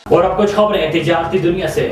اور اب کچھ خبریں تجارتی دنیا سے۔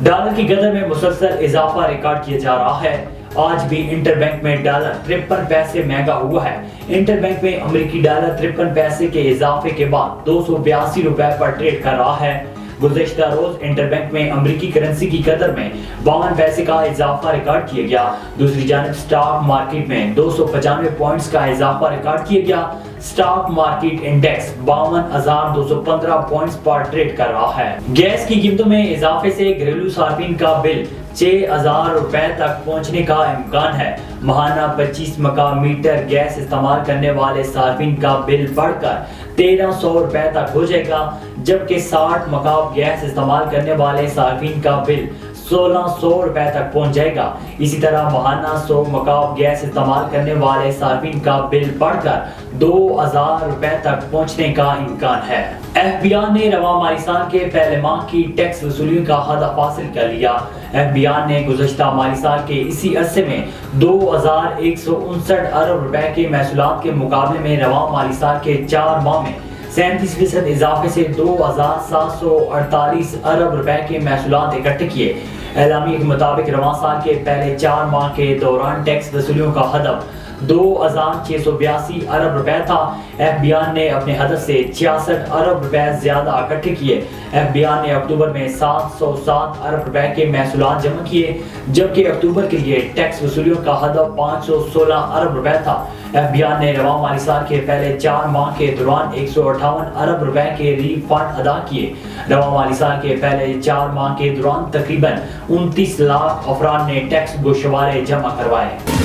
ڈالر کی قدر میں مسلسل اضافہ ریکارڈ کیا جا رہا ہے۔ آج بھی انٹر بینک میں ڈالر 53 پیسے مہنگا ہوا ہے۔ انٹر بینک میں امریکی ڈالر 53 پیسے کے اضافے کے بعد 282 روپے پر ٹریڈ کر رہا ہے۔ گزشتہ روز انٹر بینک میں امریکی کرنسی کی قدر میں 52 پیسے کا اضافہ ریکارڈ کیا گیا۔ دوسری جانب سٹاک مارکیٹ میں 295 پوائنٹس کا اضافہ ریکارڈ کیا گیا۔ سٹاک مارکیٹ انڈیکس 52,215 پوائنٹس پر ٹریڈ کر رہا ہے۔ گیس کی قیمتوں میں اضافے سے گھریلو صارفین کا بل 6,000 روپے تک پہنچنے کا امکان ہے۔ ماہانہ 25 مکعب میٹر گیس استعمال کرنے والے صارفین کا بل بڑھ کر 1,300 روپے تک ہو جائے گا، جبکہ 60 مکعب گیس استعمال کرنے والے صارفین کا بل 1,600 روپے تک پہنچ جائے گا۔ اسی طرح ماہانہ 100 مکعب گیس استعمال کرنے والے صارفین کا بل بڑھ کر 2,000 روپے تک پہنچنے کا امکان ہے۔ ایف بی آئی نے رواں مالی سال کے پہلے ماہ کی ٹیکس وصولیوں کا ہدف حاصل کر لیا۔ ایف بی آئی نے گزشتہ مالی سال کے اسی عرصے میں 2,159 ارب روپے کے محصولات کے مقابلے میں رواں مالی سال کے 4 ماہ میں 37% اضافے سے 2,748 ارب روپے کے محصولات اکٹھے کیے۔ اعلامیہ کے مطابق رواں سال کے پہلے 4 ماہ کے دوران ٹیکس وصولیوں کا ہدف 2,682 ارب روپے تھا۔ ایف بی آئی نے اپنے ہدف سے 66 ارب روپے زیادہ اکٹھے کیے۔ ایف بی آئی نے اکتوبر میں 707 ارب روپے کے محصولات جمع کیے، جبکہ اکتوبر کے لیے ٹیکس وصولیوں کا ہدف 516 ارب روپے تھا۔ ایف بی آئی نے رواں مالی سال کے پہلے 4 ماہ کے دوران 158 ارب روپے کے ریلیف فنڈ ادا کیے۔ رواں مالی سال کے پہلے 4 ماہ کے دوران تقریباً 29 لاکھ افراد نے ٹیکس گوشوارے جمع کروائے۔